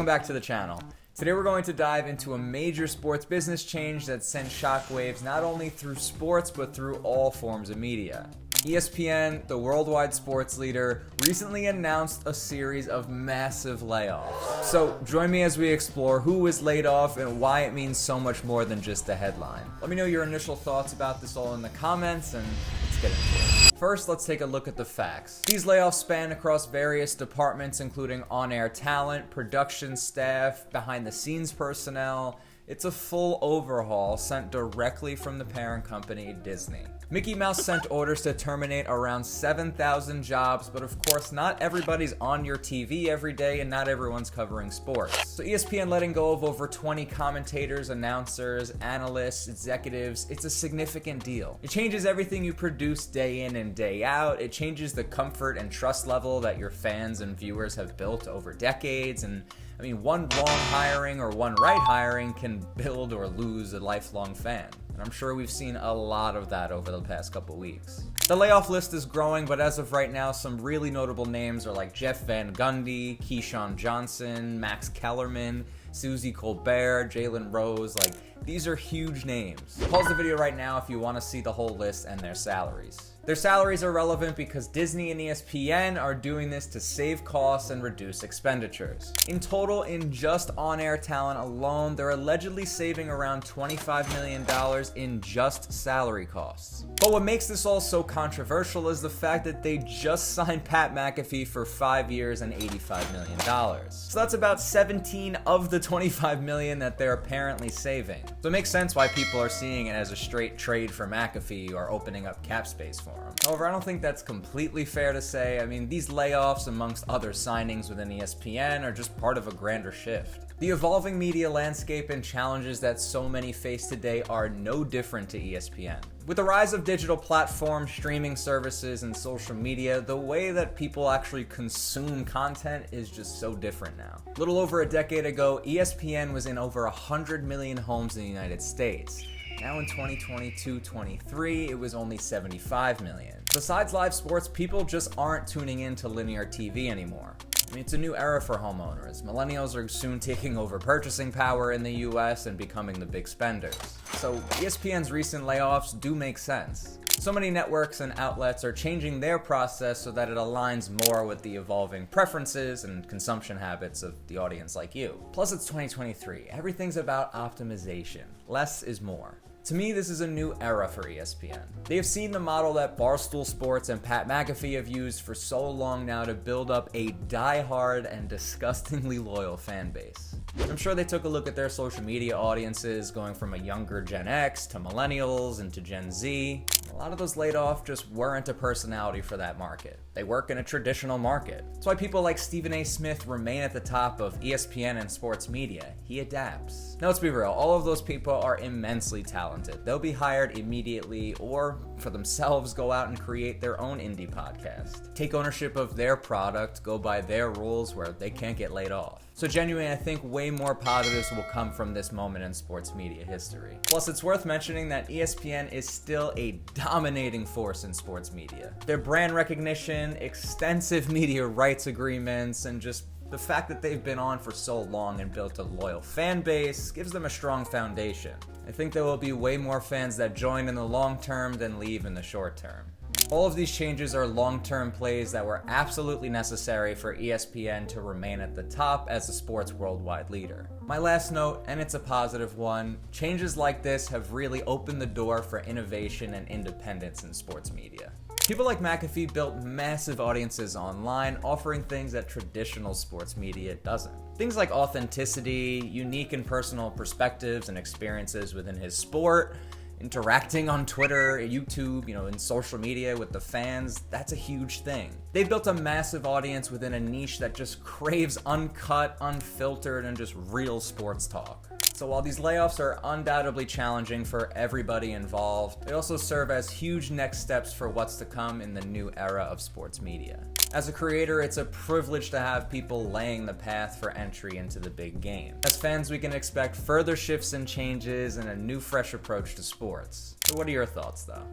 back to the channel. Today we're going to dive into a major sports business change that sent shockwaves not only through sports but through all forms of media. ESPN, the worldwide sports leader, recently announced a series of massive layoffs. So join me as we explore who was laid off and why it means so much more than just a headline. Let me know your initial thoughts about this all in the comments, and let's get into it. First, let's take a look at the facts. These layoffs span across various departments, including on-air talent, production staff, behind-the-scenes personnel. It's a full overhaul sent directly from the parent company, Disney. Mickey Mouse sent orders to terminate around 7,000 jobs, but of course not everybody's on your TV every day and not everyone's covering sports. So ESPN letting go of over 20 commentators, announcers, analysts, executives, it's a significant deal. It changes everything you produce day in and day out. It changes the comfort and trust level that your fans and viewers have built over decades, and I mean, one wrong hiring or one right hiring can build or lose a lifelong fan. And I'm sure we've seen a lot of that over the past couple weeks. The layoff list is growing, but as of right now, some really notable names are like Jeff Van Gundy, Keyshawn Johnson, Max Kellerman, Suzy Colbert, Jalen Rose. Like, these are huge names. Pause the video right now if you want to see the whole list and their salaries. Their salaries are relevant because Disney and ESPN are doing this to save costs and reduce expenditures. In total, in just on-air talent alone, they're allegedly saving around $25 million in just salary costs. But what makes this all so controversial is the fact that they just signed Pat McAfee for 5 years and $85 million. So that's about 17 of the $25 million that they're apparently saving. So it makes sense why people are seeing it as a straight trade for McAfee or opening up cap space for him. However, I don't think that's completely fair to say. I mean, these layoffs, amongst other signings within ESPN, are just part of a grander shift. The evolving media landscape and challenges that so many face today are no different to ESPN. With the rise of digital platforms, streaming services, and social media, the way that people actually consume content is just so different now. A little over a decade ago, ESPN was in over 100 million homes in the United States. Now in 2022-23, it was only 75 million. Besides live sports, people just aren't tuning in to linear TV anymore. I mean, it's a new era for homeowners. Millennials are soon taking over purchasing power in the US and becoming the big spenders. So ESPN's recent layoffs do make sense. So many networks and outlets are changing their process so that it aligns more with the evolving preferences and consumption habits of the audience like you. Plus, it's 2023. Everything's about optimization. Less is more. To me, this is a new era for ESPN. They have seen the model that Barstool Sports and Pat McAfee have used for so long now to build up a die-hard and disgustingly loyal fan base. I'm sure they took a look at their social media audiences, going from a younger Gen X to millennials and to Gen Z. A lot of those laid off just weren't a personality for that market. They work in a traditional market. That's why people like Stephen A. Smith remain at the top of ESPN and sports media. He adapts. Now let's be real, all of those people are immensely talented. They'll be hired immediately or for themselves go out and create their own indie podcast. Take ownership of their product, go by their rules where they can't get laid off. So genuinely, I think way more positives will come from this moment in sports media history. Plus, it's worth mentioning that ESPN is still a dominating force in sports media. Their brand recognition, extensive media rights agreements, and just the fact that they've been on for so long and built a loyal fan base gives them a strong foundation. I think there will be way more fans that join in the long term than leave in the short term. All of these changes are long-term plays that were absolutely necessary for ESPN to remain at the top as a sports worldwide leader. My last note, and it's a positive one, changes like this have really opened the door for innovation and independence in sports media. People like McAfee built massive audiences online, offering things that traditional sports media doesn't. Things like authenticity, unique and personal perspectives and experiences within his sport, interacting on Twitter, YouTube, in social media with the fans, that's a huge thing. They've built a massive audience within a niche that just craves uncut, unfiltered, and just real sports talk. So while these layoffs are undoubtedly challenging for everybody involved, they also serve as huge next steps for what's to come in the new era of sports media. As a creator, it's a privilege to have people laying the path for entry into the big game. As fans, we can expect further shifts and changes and a new, fresh approach to sports. So what are your thoughts, though?